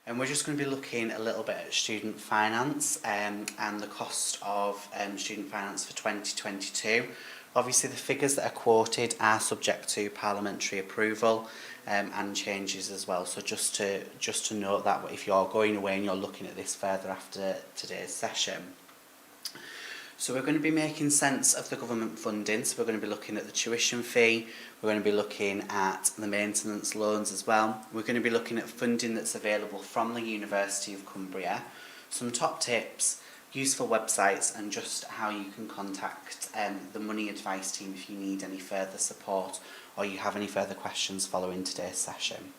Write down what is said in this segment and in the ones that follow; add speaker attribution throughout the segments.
Speaker 1: And we're just going to be looking a little bit at student finance and the cost of student finance for 2022. Obviously the figures that are quoted are subject to parliamentary approval and changes as well. So just to note that if you're going away and you're looking at this further after today's session. So we're going to be making sense of the government funding, so we're going to be looking at the tuition fee, we're going to be looking at the maintenance loans as well, we're going to be looking at funding that's available from the University of Cumbria, some top tips, useful websites and just how you can contact the money advice team if you need any further support or you have any further questions following today's session.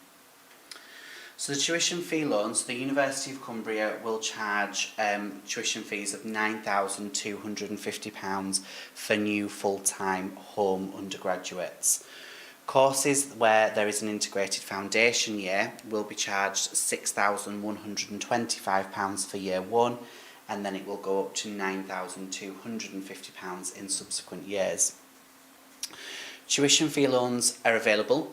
Speaker 1: So the tuition fee loans, the University of Cumbria will charge tuition fees of £9,250 for new full-time home undergraduates. Courses where there is an integrated foundation year will be charged £6,125 for year one, and then it will go up to £9,250 in subsequent years. Tuition fee loans are available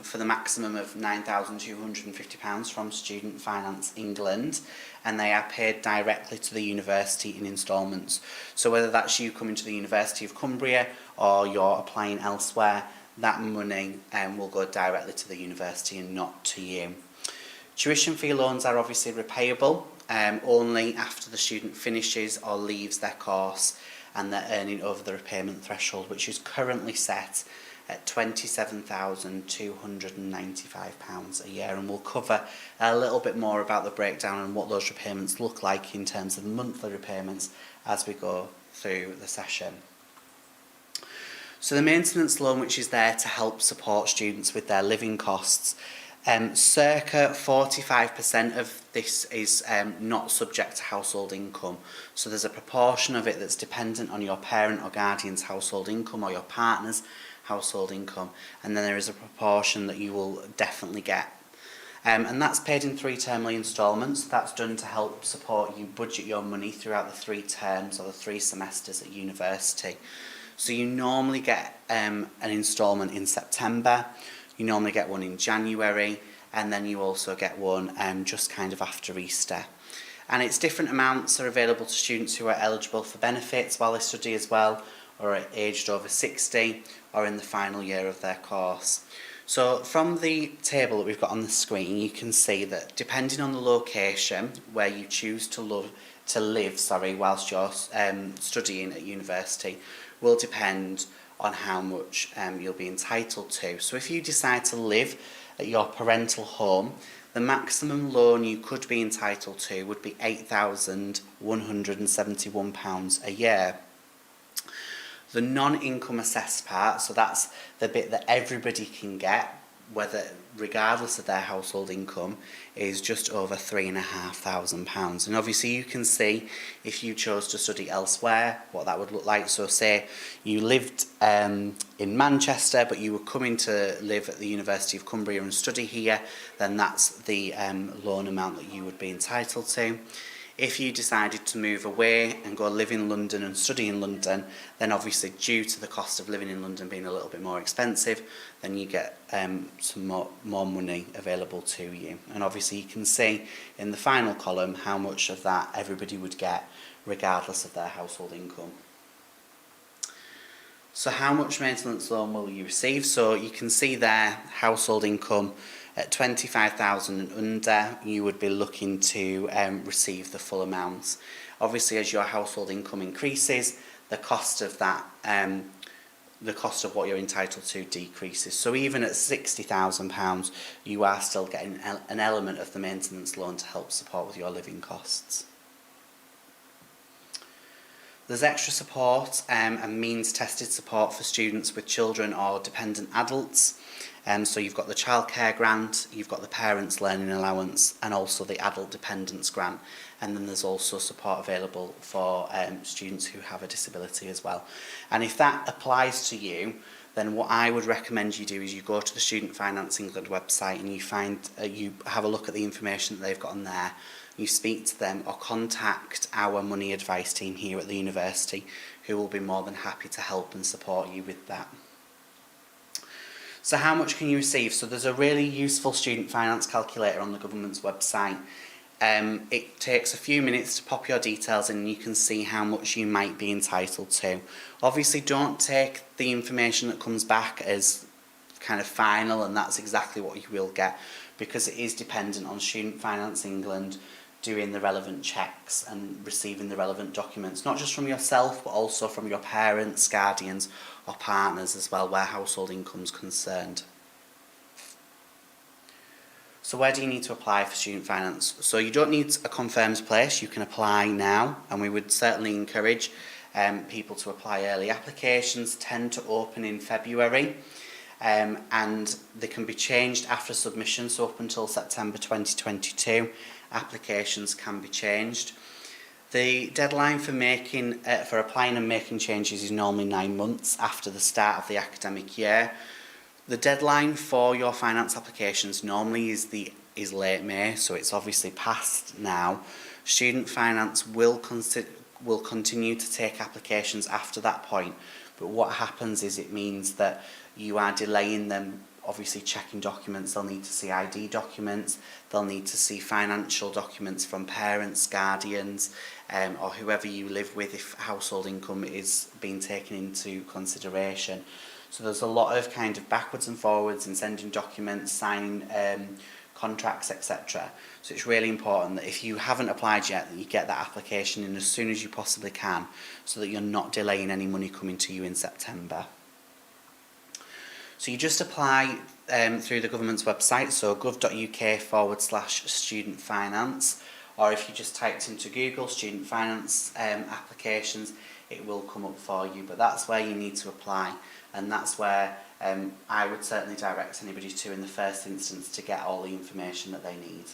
Speaker 1: for the maximum of £9,250 from Student Finance England, and they are paid directly to the university in instalments. So whether that's you coming to the University of Cumbria or you're applying elsewhere, that money will go directly to the university and not to you. Tuition fee loans are obviously repayable only after the student finishes or leaves their course and they're earning over the repayment threshold, which is currently set at £27,295 a year, and we'll cover a little bit more about the breakdown and what those repayments look like in terms of monthly repayments as we go through the session. So the maintenance loan, which is there to help support students with their living costs, circa 45% of this is not subject to household income. So there's a proportion of it that's dependent on your parent or guardian's household income or your partner's household income, and then there is a proportion that you will definitely get. And that's paid in 3 termly instalments. That's done to help support you budget your money throughout the 3 terms or the 3 semesters at university. So you normally get an instalment in September, you normally get one in January, and then you also get one just kind of after Easter. And it's different amounts are available to students who are eligible for benefits while they study as well, or are aged over 60, or in the final year of their course. So from the table that we've got on the screen, you can see that depending on the location where you choose to live whilst you're studying at university, will depend on how much you'll be entitled to. So if you decide to live at your parental home, the maximum loan you could be entitled to would be £8,171 a year. The non-income assessed part, so that's the bit that everybody can get, regardless of their household income, is just over £3,500. And obviously you can see if you chose to study elsewhere what that would look like. So say you lived in Manchester but you were coming to live at the University of Cumbria and study here, then that's the loan amount that you would be entitled to. If you decided to move away and go live in London and study in London, then obviously due to the cost of living in London being a little bit more expensive, then you get some more money available to you. And obviously you can see in the final column how much of that everybody would get regardless of their household income. So how much maintenance loan will you receive? So you can see there household income at 25,000 and under, you would be looking to receive the full amount. Obviously, as your household income increases, the cost of that, the cost of what you're entitled to decreases. So even at £60,000, you are still getting an element of the maintenance loan to help support with your living costs. There's extra support and means-tested support for students with children or dependent adults. So you've got the childcare grant, you've got the parents' learning allowance, and also the adult dependence grant. And then there's also support available for students who have a disability as well. And if that applies to you, then what I would recommend you do is you go to the Student Finance England website and you have a look at the information that they've got on there. You speak to them or contact our money advice team here at the university, who will be more than happy to help and support you with that. So how much can you receive? So there's a really useful student finance calculator on the government's website. It takes a few minutes to pop your details in and you can see how much you might be entitled to. Obviously don't take the information that comes back as kind of final and that's exactly what you will get, because it is dependent on Student Finance England doing the relevant checks and receiving the relevant documents, not just from yourself but also from your parents, guardians or partners as well, where household income is concerned. So where do you need to apply for student finance? So you don't need a confirmed place, you can apply now, and we would certainly encourage people to apply early. Applications tend to open in February and they can be changed after submission, so up until September 2022 applications can be changed. The deadline for applying and making changes is normally 9 months after the start of the academic year. The deadline for your finance applications normally is late May, so it's obviously past now. Student finance will continue to take applications after that point, but what happens is it means that you are delaying them, obviously checking documents. They'll need to see ID documents, they'll need to see financial documents from parents, guardians, or whoever you live with if household income is being taken into consideration. So there's a lot of kind of backwards and forwards in sending documents, signing contracts, etc. So it's really important that if you haven't applied yet, that you get that application in as soon as you possibly can, so that you're not delaying any money coming to you in September. So you just apply through the government's website, so gov.uk/student finance, or if you just typed into Google student finance applications, it will come up for you, but that's where you need to apply. And that's where I would certainly direct anybody to in the first instance to get all the information that they need.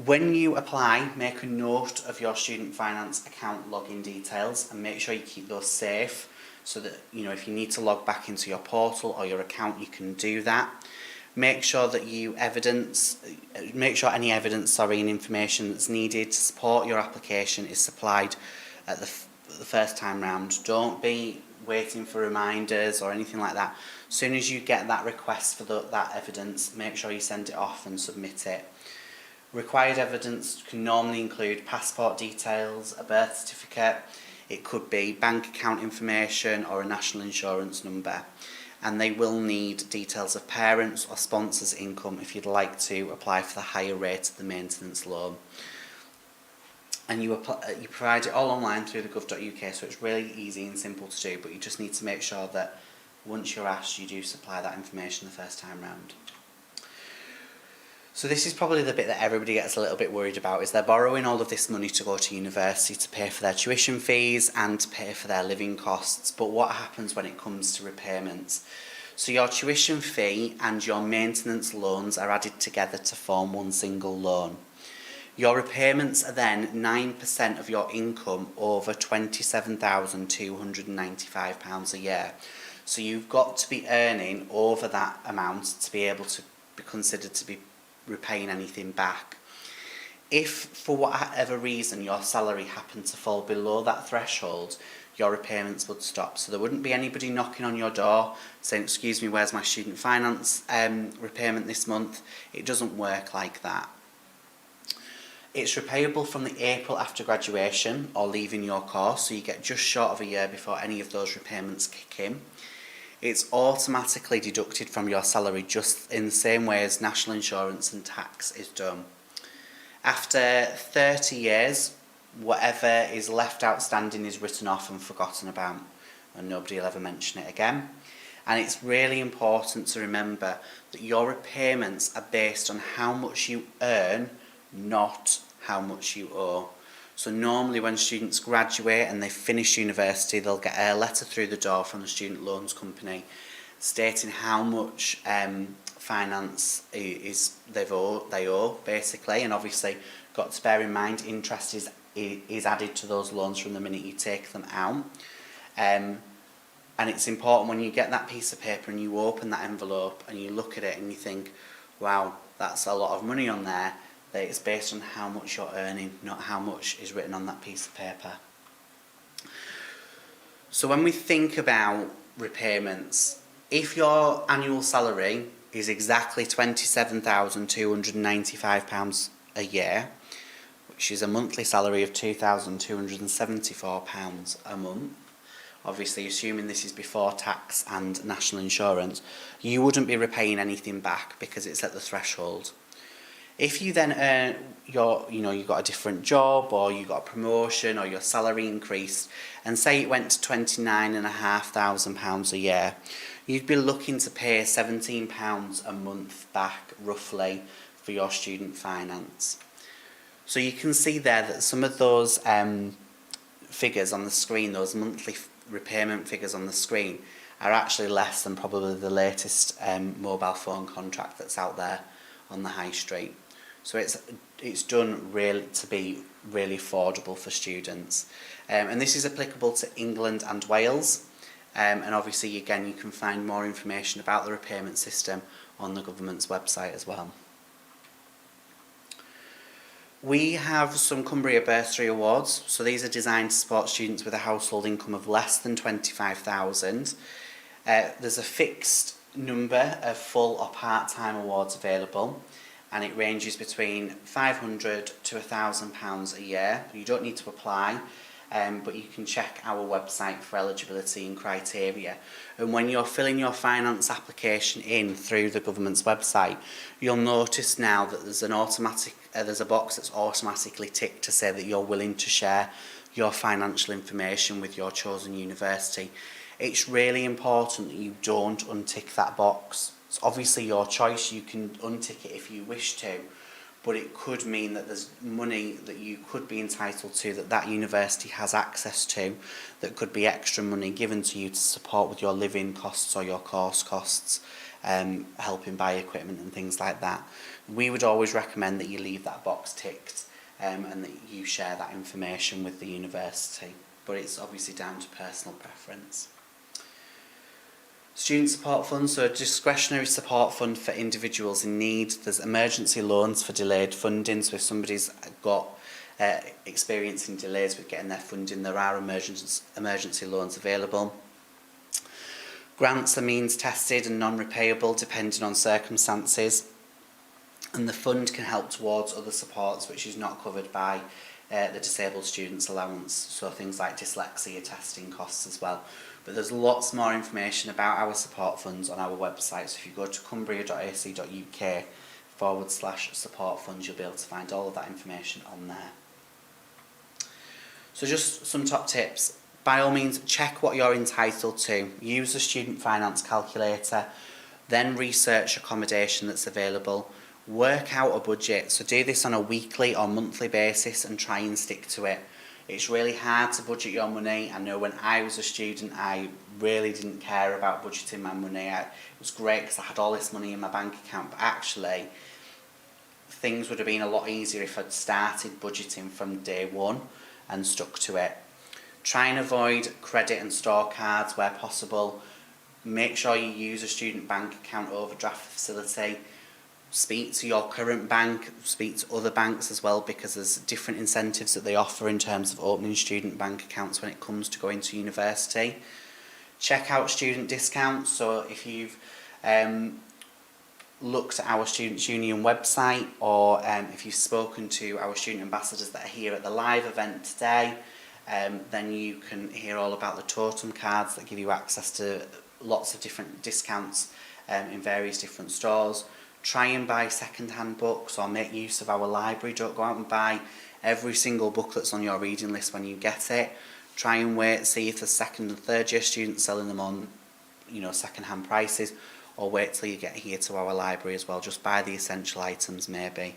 Speaker 1: When you apply, make a note of your student finance account login details and make sure you keep those safe, so that if you need to log back into your portal or your account, you can do that. Make sure that any evidence and information that's needed to support your application is supplied at the first time round. Don't be waiting for reminders or anything like that. As soon as you get that request for that evidence, make sure you send it off and submit it. Required evidence can normally include passport details, a birth certificate, it could be bank account information or a national insurance number. And they will need details of parents or sponsors' income if you'd like to apply for the higher rate of the maintenance loan. And you provide it all online through the gov.uk, so it's really easy and simple to do, but you just need to make sure that once you're asked, you do supply that information the first time round. So this is probably the bit that everybody gets a little bit worried about, is they're borrowing all of this money to go to university to pay for their tuition fees and to pay for their living costs, but what happens when it comes to repayments? So your tuition fee and your maintenance loans are added together to form one single loan. Your repayments are then 9% of your income over £27,295 a year. So you've got to be earning over that amount to be able to be considered to be repaying anything back. If for whatever reason your salary happened to fall below that threshold, your repayments would stop. So there wouldn't be anybody knocking on your door saying, "Excuse me, where's my student finance repayment this month?" It doesn't work like that. It's repayable from the April after graduation or leaving your course, so you get just short of a year before any of those repayments kick in. It's automatically deducted from your salary, just in the same way as national insurance and tax is done. After 30 years, whatever is left outstanding is written off and forgotten about, and nobody will ever mention it again. And it's really important to remember that your repayments are based on how much you earn, not how much you owe. So normally when students graduate and they finish university, they'll get a letter through the door from the student loans company stating how much finance they owe basically, and obviously got to bear in mind interest is added to those loans from the minute you take them out. And it's important when you get that piece of paper and you open that envelope and you look at it and you think, wow, that's a lot of money on there, that it's based on how much you're earning, not how much is written on that piece of paper. So when we think about repayments. If your annual salary is exactly £27,295 a year, which is a monthly salary of £2,274 a month, obviously assuming this is before tax and national insurance, you wouldn't be repaying anything back because it's at the threshold. If you then earn you got a different job, or you got a promotion, or your salary increased, and say it went to £29,500 a year, you'd be looking to pay £17 a month back, roughly, for your student finance. So you can see there that some of those figures on the screen, those monthly repayment figures on the screen, are actually less than probably the latest mobile phone contract that's out there on the high street. So it's done really to be really affordable for students, and this is applicable to England and Wales, and obviously again you can find more information about the repayment system on the government's website as well. We have some Cumbria bursary awards, so these are designed to support students with a household income of less than £25,000. There's a fixed number of full or part-time awards available, and it ranges between £500 to £1,000 a year. You don't need to apply, but you can check our website for eligibility and criteria. And when you're filling your finance application in through the government's website, you'll notice now that there's a box that's automatically ticked to say that you're willing to share your financial information with your chosen university. It's really important that you don't untick that box. It's obviously your choice, you can untick it if you wish to, but it could mean that there's money that you could be entitled to that university has access to, that could be extra money given to you to support with your living costs or your course costs, helping buy equipment and things like that. We would always recommend that you leave that box ticked and that you share that information with the university, but it's obviously down to personal preference. Student support funds, so a discretionary support fund for individuals in need. There's emergency loans for delayed funding, so if somebody's got experiencing delays with getting their funding, there are emergency loans available. Grants are means tested and non-repayable depending on circumstances, and the fund can help towards other supports which is not covered by the disabled students allowance, so things like dyslexia testing costs as well. But there's lots more information about our support funds on our website, so if you go to cumbria.ac.uk/support funds, you'll be able to find all of that information on there. So just some top tips. By all means, check what you're entitled to. Use the student finance calculator, then research accommodation that's available. Work out a budget, so do this on a weekly or monthly basis and try and stick to it. It's really hard to budget your money. I know when I was a student, I really didn't care about budgeting my money. It was great because I had all this money in my bank account, but actually things would have been a lot easier if I'd started budgeting from day one and stuck to it. Try and avoid credit and store cards where possible. Make sure you use a student bank account overdraft facility. Speak to your current bank, speak to other banks as well, because there's different incentives that they offer in terms of opening student bank accounts when it comes to going to university. Check out student discounts, so if you've looked at our Students' Union website, or if you've spoken to our student ambassadors that are here at the live event today, then you can hear all about the totem cards that give you access to lots of different discounts in various different stores. Try and buy second-hand books or make use of our library. Don't go out and buy every single book that's on your reading list when you get it. Try and wait, see if the second and third year students selling them on, second-hand prices, or wait till you get here to our library as well. Just buy the essential items maybe.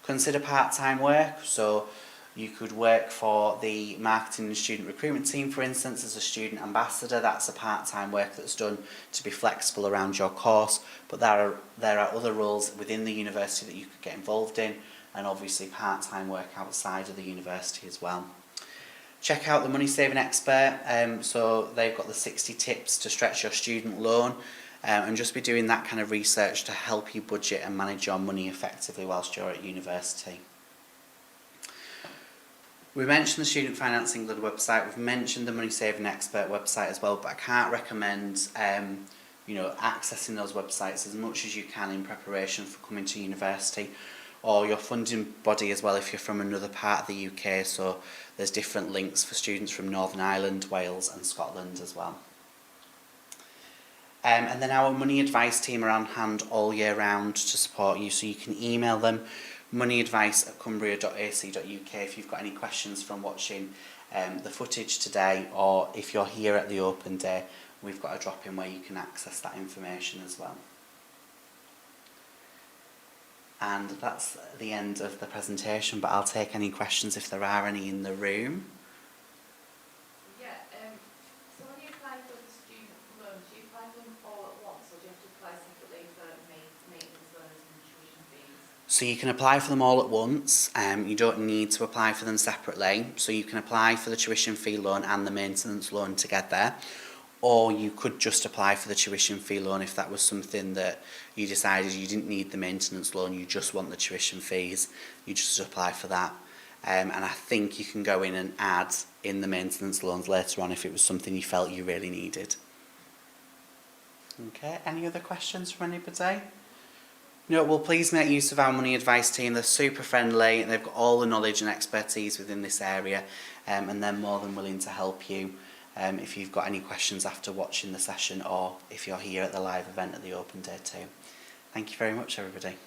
Speaker 1: Consider part-time work, so you could work for the marketing and student recruitment team, for instance, as a student ambassador. That's a part-time work that's done to be flexible around your course, but there are other roles within the university that you could get involved in, and obviously part-time work outside of the university as well. Check out the Money Saving Expert, so they've got the 60 tips to stretch your student loan, and just be doing that kind of research to help you budget and manage your money effectively whilst you're at university. We mentioned the Student Finance England website, we've mentioned the Money Saving Expert website as well, but I can't recommend accessing those websites as much as you can in preparation for coming to university, or your funding body as well if you're from another part of the UK. So there's different links for students from Northern Ireland, Wales and Scotland as well. And then our money advice team are on hand all year round to support you, so you can email them moneyadvice@cumbria.ac.uk if you've got any questions from watching the footage today, or if you're here at the open day, we've got a drop-in where you can access that information as well. And that's the end of the presentation, but I'll take any questions if there are any in the room.
Speaker 2: So when you apply for the student loans, do you apply for them all at once, or do you have to apply separately for maintenance loans and tuition fees?
Speaker 1: So you can apply for them all at once. You don't need to apply for them separately. So you can apply for the tuition fee loan and the maintenance loan together. Or you could just apply for the tuition fee loan if that was something that you decided you didn't need the maintenance loan, you just want the tuition fees, you just apply for that. And I think you can go in and add in the maintenance loans later on if it was something you felt you really needed. Okay, any other questions from anybody? No, well, please make use of our money advice team. They're super friendly and they've got all the knowledge and expertise within this area, and they're more than willing to help you if you've got any questions after watching the session, or if you're here at the live event at the Open Day too. Thank you very much, everybody.